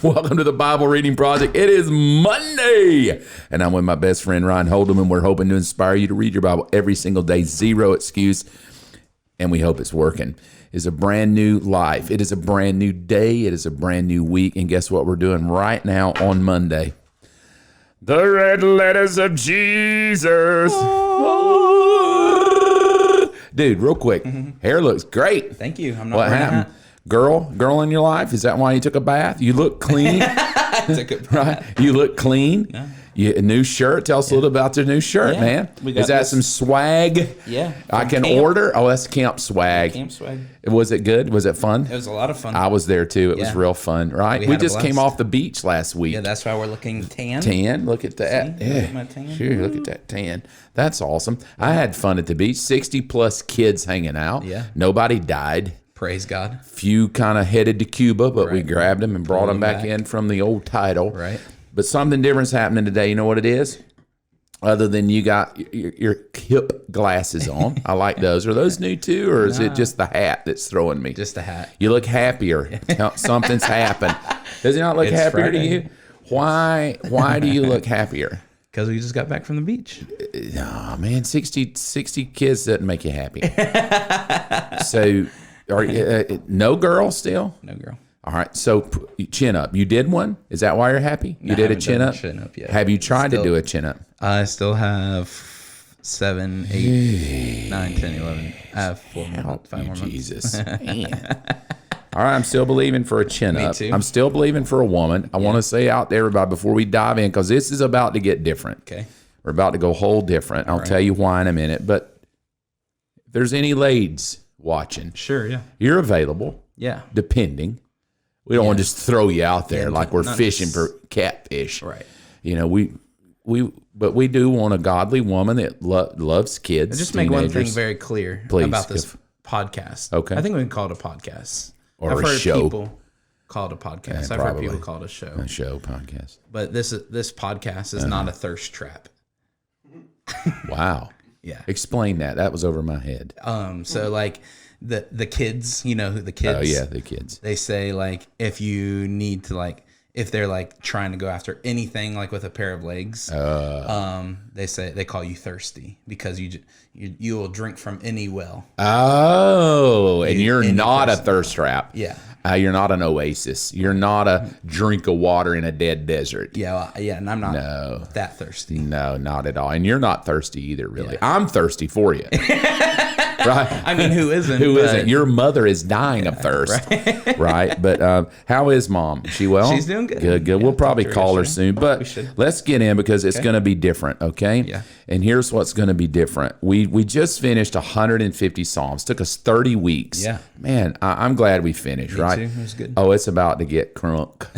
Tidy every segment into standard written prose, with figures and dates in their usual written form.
Welcome to the Bible Reading Project. It is Monday, and I'm with my best friend, Ron Hold'em, and we're hoping to inspire you to read your Bible every single day, zero excuse, and we hope it's working. It's a brand new life. It is a brand new day. It is a brand new week, and guess what we're doing right now on Monday? The red letters of Jesus. Dude, real quick, hair looks great. Thank you. I'm not What wearing a happened? hat. Girl in your life? Is that why you took a bath? You look clean, Took it right? You look clean. Yeah. A new shirt. Tell us a little about your new shirt, Yeah, man. we got Is that this. some swag? Yeah. I from can camp. order. Oh, that's camp swag. Camp swag. Was it good? Was it fun? It was a lot of fun. I was there too. It was Yeah. real fun, right? We We had a just came blast. off the beach last week. Yeah, that's why we're looking tan. Tan. Look at that. See? Look Yeah. at my tan. Sure. Look at that tan. That's awesome. I had fun at the beach. 60 plus kids hanging out. Yeah. Nobody died. Praise God. Few kind of headed to Cuba, but we Right. grabbed them and brought them them back back. in from the old title. Right. But something different's happening today. You know what it is? Other than you got your hip glasses on. I like those. Are those new too, or is it just the hat that's throwing me? Just a hat. You look happier. Something's happened. Does he not look It's happier to Friday. you? Why do you look happier? Because we just got back from the beach. Oh, man, 60 kids doesn't make you happy. So, are you, no girl still? No girl. All right, so chin up. You did one? Is that why you're happy? You No, I did a haven't chin done up? a chin up yet. Have you tried to Still- do a chin up? I still have 7, 8, 9, 10, 11. I have 4 more months, 5 more months. Jesus. Man. All right, I'm still believing for a chin up. too. I'm still believing for a woman. I want to say out to everybody before we dive in, because this is about to get different. Okay. We're about to go whole different. I'll tell you why in a minute. But if there's any ladies watching, Sure, yeah. you're available, Yeah. depending. We don't want to just throw you out there Yeah, like we're not fishing just- for catfish. Right. You know, but we do want a godly woman that loves kids. Just make one thing teenagers. very clear Please, about this podcast. Okay. I think we can call it a podcast. Or I've a heard show. people call it a podcast. I've heard probably. people call it a show. A show podcast. But this podcast is not a thirst trap. Wow. Yeah. Explain that. That was over my head. So like the kids, you know, the kids. Oh yeah, the kids. They say like if you need to like if they're like trying to go after anything like with a pair of legs, they say they call you thirsty because you will drink from any well. Oh, and you're any not person. a thirst trap. Yeah. You're not an oasis. You're not a drink of water in a dead desert. Yeah, well, yeah, and I'm not that thirsty. No, not at all. And you're not thirsty either, really. I'm thirsty for you. Right? I mean, who isn't? Who but isn't? Your mother is dying of thirst, right? But how is mom? She well? She's doing good. Good. Yeah, We'll probably talked to her call her yesterday. soon. But should. let's get in because it's going to be different, okay? Yeah. And here's what's going to be different. We just finished 150 Psalms. Took us 30 weeks. Yeah. Man, I'm glad we finished, right? too. It was good. Oh, it's about to get crunk.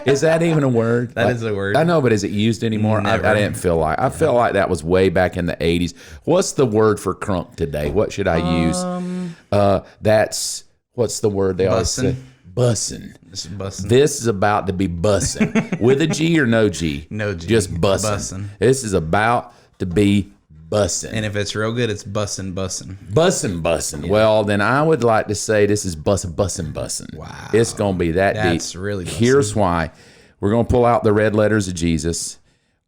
Is that even a word? That is a word. I know, but is it used anymore? I Never. didn't feel like. I felt like that was way back in the 80s. What's the word for crunk today? What should I use? That's, what's the word they always say? Bussin'. This is bussin'. This is about to be bussin'. With a G or no G? No G. Just bussin'. Bussin'. This is about to be bussin'. And if it's real good, it's bussin'. Bussin'. Well, then I would like to say this is bussin'. Wow. It's going to be that deep. That's really bussin'. Here's why. We're going to pull out the red letters of Jesus.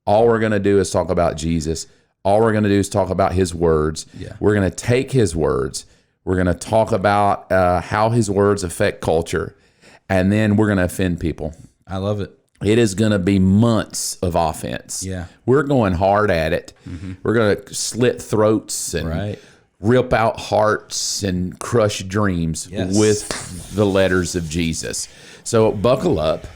All we're going to do is talk about Jesus. All we're going to do is talk about his words. Yeah. We're going to take his words. We're going to talk about how his words affect culture. And then we're going to offend people. I love it. It is going to be months of offense. Yeah. We're going hard at it. We're going to slit throats and Right. rip out hearts and crush dreams Yes. with the letters of Jesus. So buckle up.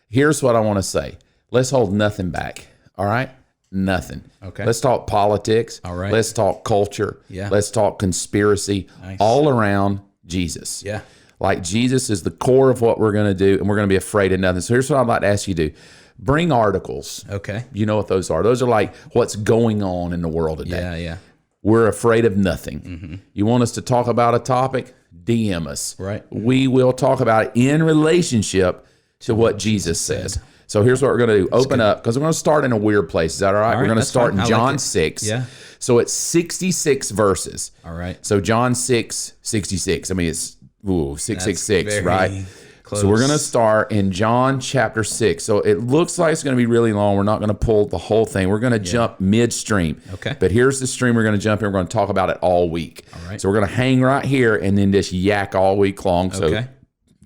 Here's what I want to say. Let's hold nothing back. All right? Nothing. Okay. Let's talk politics. All right. Let's talk culture. Yeah. Let's talk conspiracy. Nice. All around Jesus. Yeah. Like Jesus is the core of what we're going to do, and we're going to be afraid of nothing. So here's what I'd like to ask you to do. Bring articles. Okay. You know what those are. Those are like what's going on in the world today. Yeah. We're afraid of nothing. You want us to talk about a topic? DM us. Right. We will talk about it in relationship to what Jesus says. So here's what we're going to do. Open up, because we're going to start in a weird place. Is that all right? We're right, going to that's start fine. in I like John it. 6. Yeah. So it's 66 verses. All right. So John 6, 66. I mean, it's 666, Very right? close. So we're going to start in John chapter 6. So it looks like it's going to be really long. We're not going to pull the whole thing. We're going to jump midstream. Okay. But here's the stream we're going to jump in. We're going to talk about it all week. All right. So we're going to hang right here and then just yak all week long. So Okay.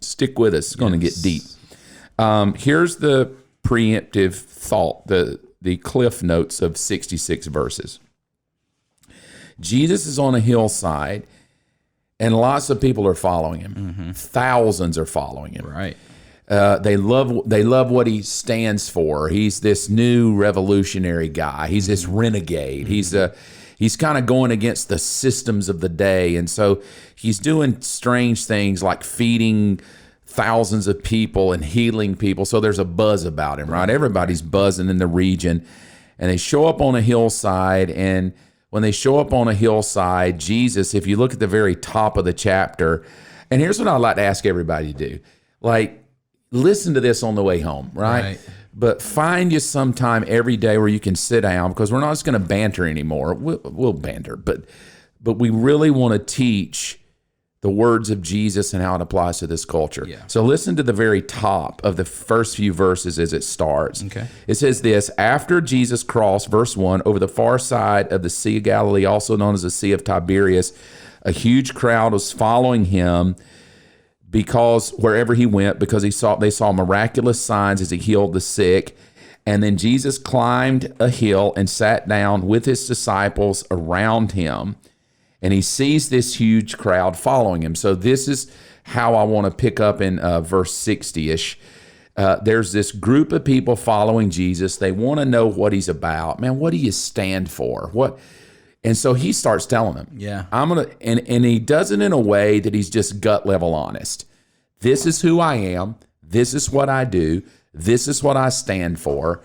stick with us. It's going to get deep. Here's the preemptive thought, the cliff notes of 66 verses. Jesus is on a hillside, and lots of people are following him. Thousands are following him. Right. They love what he stands for. He's this new revolutionary guy. He's this renegade. He's kind of going against the systems of the day, and so he's doing strange things like feeding thousands of people and healing people. So there's a buzz about him, right? Everybody's buzzing in the region, and they show up on a hillside. And when they show up on a hillside, Jesus, if you look at the very top of the chapter, and here's what I'd like to ask everybody to do, like, listen to this on the way home, right? But find you some time every day where you can sit down, because we're not just going to banter anymore. We'll banter, but we really want to teach the words of Jesus and how it applies to this culture. Yeah. So listen to the very top of the first few verses as it starts. Okay. It says this: after Jesus crossed, verse 1, over the far side of the Sea of Galilee, also known as the Sea of Tiberias, a huge crowd was following him because wherever he went, because they saw miraculous signs as he healed the sick. And then Jesus climbed a hill and sat down with his disciples around him. And he sees this huge crowd following him. So this is how I want to pick up in verse 60-ish. There's this group of people following Jesus. They want to know what he's about. Man, what do you stand for? What? And so he starts telling them. Yeah. I'm gonna, and he does it in a way that he's just gut level honest. This is who I am. This is what I do. This is what I stand for.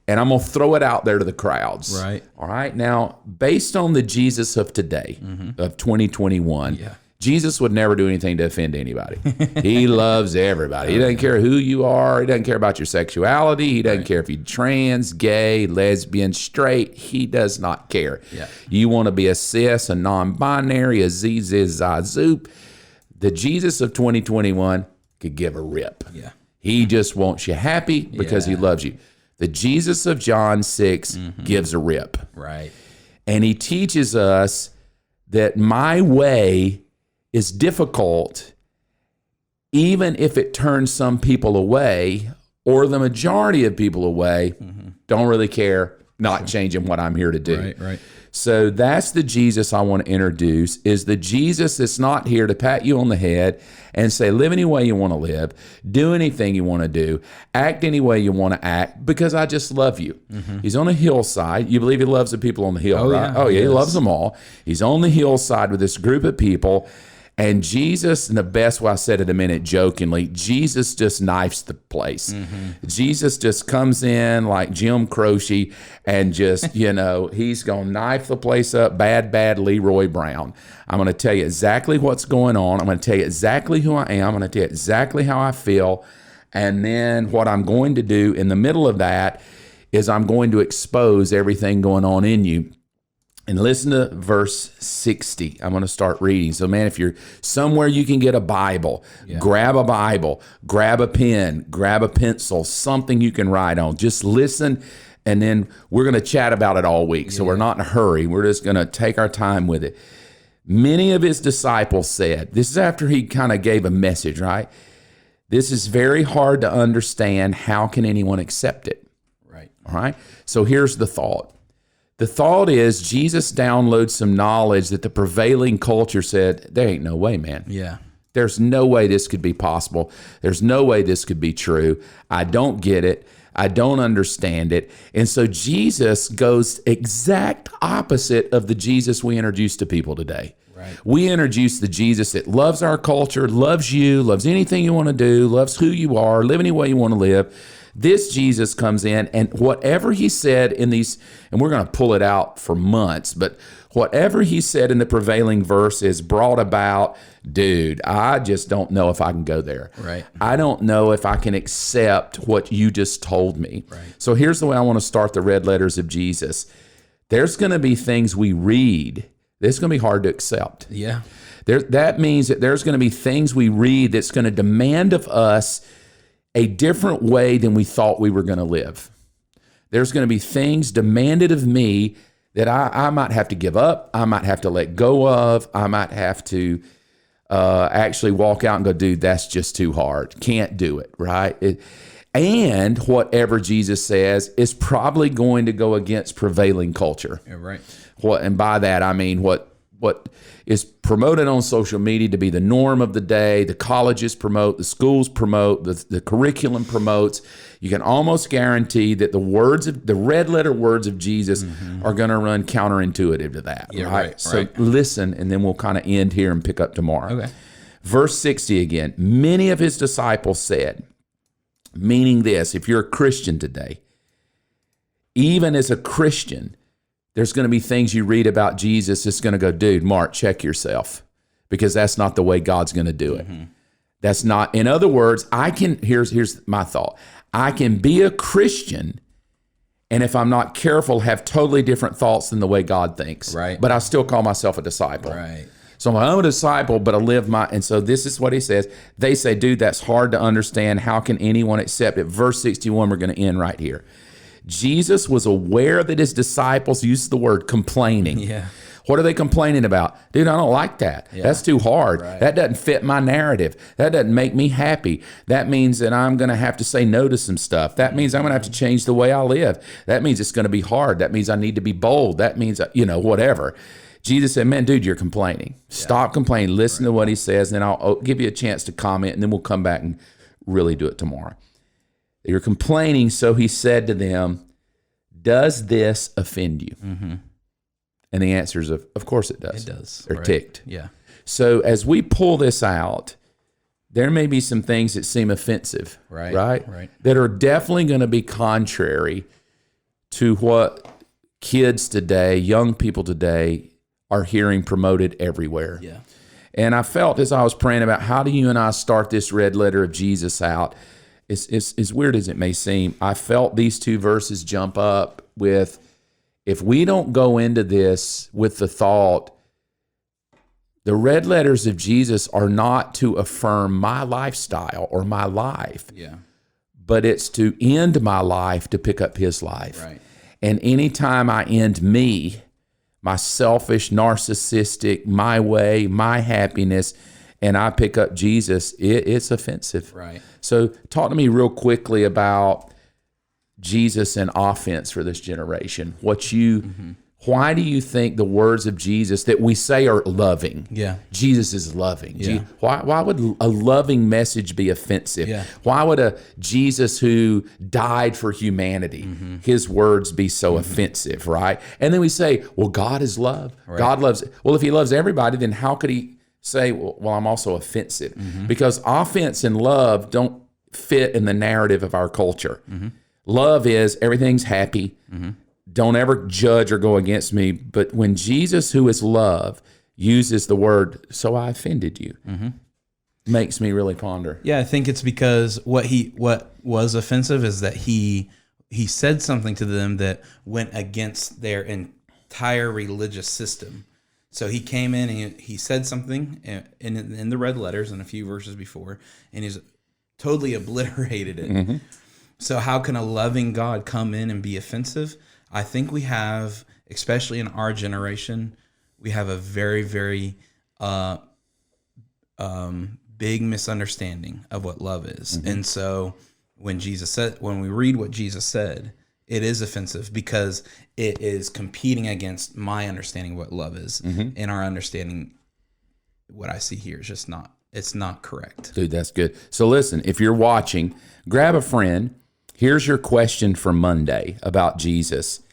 And I'm going to throw it out there to the crowds. Right. All right. Now, based on the Jesus of today, of 2021, Jesus would never do anything to offend anybody. He loves everybody. He doesn't care who you are. He doesn't care about your sexuality. He doesn't care if you're trans, gay, lesbian, straight. He does not care. Yeah. You want to be a cis, a non-binary, a ziz, zoop. The Jesus of 2021 could give a rip. Yeah. He just wants you happy because he loves you. The Jesus of John 6 gives a rip. Right. And he teaches us that my way is difficult, even if it turns some people away, or the majority of people away, don't really care, not changing what I'm here to do. Right. So that's the Jesus I want to introduce, is the Jesus that's not here to pat you on the head and say, live any way you want to live, do anything you want to do, act any way you want to act, because I just love you. He's on a hillside. You believe he loves the people on the hill, right? Yeah, He loves them all. He's on the hillside with this group of people. And Jesus, in the best way I said it a minute jokingly, Jesus just knifes the place. Jesus just comes in like Jim Croce and just, he's going to knife the place up, bad Leroy Brown. I'm going to tell you exactly what's going on. I'm going to tell you exactly who I am. I'm going to tell you exactly how I feel. And then what I'm going to do in the middle of that is I'm going to expose everything going on in you. And listen to verse 60. I'm going to start reading. So, man, if you're somewhere you can get a Bible, grab a pen, grab a pencil, something you can write on. Just listen, and then we're going to chat about it all week. So we're not in a hurry. We're just going to take our time with it. Many of his disciples said, this is after he kind of gave a message, right? This is very hard to understand. How can anyone accept it? Right. All right. So here's the thought. The thought is Jesus downloads some knowledge that the prevailing culture said, there ain't no way, man. Yeah. There's no way this could be possible. There's no way this could be true. I don't get it. I don't understand it. And so Jesus goes exact opposite of the Jesus we introduce to people today. Right. We introduce the Jesus that loves our culture, loves you, loves anything you want to do, loves who you are, live any way you want to live. This Jesus comes in, and whatever he said in these, and we're going to pull it out for months, but whatever he said in the prevailing verse is brought about, dude, I just don't know if I can go there. Right. I don't know if I can accept what you just told me. Right. So here's the way I want to start the red letters of Jesus. There's going to be things we read that's going to be hard to accept. Yeah. That means that there's going to be things we read that's going to demand of us a different way than we thought we were going to live. There's going to be things demanded of me that I might have to give up. I might have to let go of. I might have to actually walk out and go, dude, that's just too hard. Can't do it, right? And whatever Jesus says is probably going to go against prevailing culture. Yeah, right. And by that, I mean what is promoted on social media to be the norm of the day, the colleges promote, the schools promote, the curriculum promotes. You can almost guarantee that the red letter words of Jesus are going to run counterintuitive to that. Yeah, right. So listen, and then we'll kind of end here and pick up tomorrow. Okay. Verse 60 again. Many of his disciples said, meaning this, if you're a Christian today, even as a Christian, there's going to be things you read about Jesus that's going to go, dude, Mark, check yourself, because that's not the way God's going to do it. That's not, in other words, here's my thought. I can be a Christian, and if I'm not careful, have totally different thoughts than the way God thinks. Right. But I still call myself a disciple. Right. So I'm a disciple, but I live and so this is what he says. They say, dude, that's hard to understand. How can anyone accept it? Verse 61, we're going to end right here. Jesus was aware that his disciples used the word complaining. Yeah. What are they complaining about? Dude, I don't like that. Yeah. That's too hard. Right. That doesn't fit my narrative. That doesn't make me happy. That means that I'm going to have to say no to some stuff. That means I'm going to have to change the way I live. That means it's going to be hard. That means I need to be bold. That means, whatever. Jesus said, man, dude, you're complaining. Stop complaining. Listen to what he says, and then I'll give you a chance to comment, and then we'll come back and really do it tomorrow. You're complaining, so he said to them, does this offend you? And the answer is, of course it does. It does. They're ticked. Yeah. So as we pull this out, there may be some things that seem offensive, right? That are definitely going to be contrary to what kids today, young people today, are hearing promoted everywhere. Yeah. And I felt as I was praying about how do you and I start this red letter of Jesus out, as weird as it may seem, I felt these two verses jump up with, if we don't go into this with the thought, the red letters of Jesus are not to affirm my lifestyle or my life, but it's to end my life to pick up his life. Right. And anytime I end me, my selfish, narcissistic, my way, my happiness, and I pick up Jesus, it's offensive. Right. So talk to me real quickly about Jesus and offense for this generation. Why do you think the words of Jesus that we say are loving? Yeah. Jesus is loving. Yeah. Why would a loving message be offensive? Yeah. Why would a Jesus who died for humanity, his words be so offensive, right? And then we say, well, God is love. Right. God loves. Well, if he loves everybody, then how could he say, well, I'm also offensive? Because offense and love don't fit in the narrative of our culture. Love is everything's happy. Don't ever judge or go against me. But when Jesus, who is love, uses the word, so I offended you, makes me really ponder. Yeah, I think it's because what was offensive is that he said something to them that went against their entire religious system. So he came in and he said something in the red letters and a few verses before, and he's totally obliterated it. So how can a loving God come in and be offensive? I think we have, especially in our generation, we have a very, very big misunderstanding of what love is. And so when we read what Jesus said, it is offensive because it is competing against my understanding of what love is. And our understanding, what I see here is just it's not correct. Dude, that's good. So listen, if you're watching, grab a friend. Here's your question for Monday about Jesus.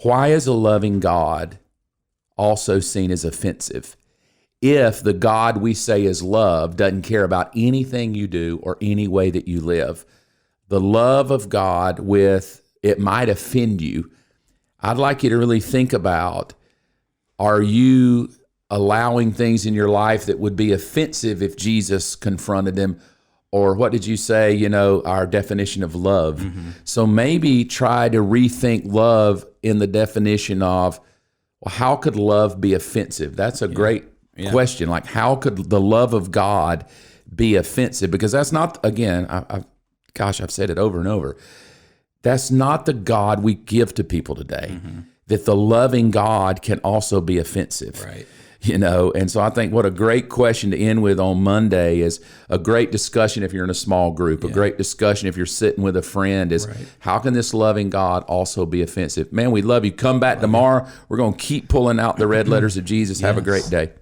Why is a loving God also seen as offensive? If the God we say is love doesn't care about anything you do or any way that you live, the love of God it might offend you. I'd like you to really think about, are you allowing things in your life that would be offensive if Jesus confronted them? Or what did you say, our definition of love? So maybe try to rethink love in the definition of, well, how could love be offensive? That's a great question. Like, how could the love of God be offensive? Because that's not, again, I've said it over and over. That's not the God we give to people today. That the loving God can also be offensive. Right. And so I think what a great question to end with on Monday is a great discussion if you're in a small group, a great discussion if you're sitting with a friend is how can this loving God also be offensive? Man, we love you. Come back tomorrow. We're going to keep pulling out the red letters of Jesus. Have a great day.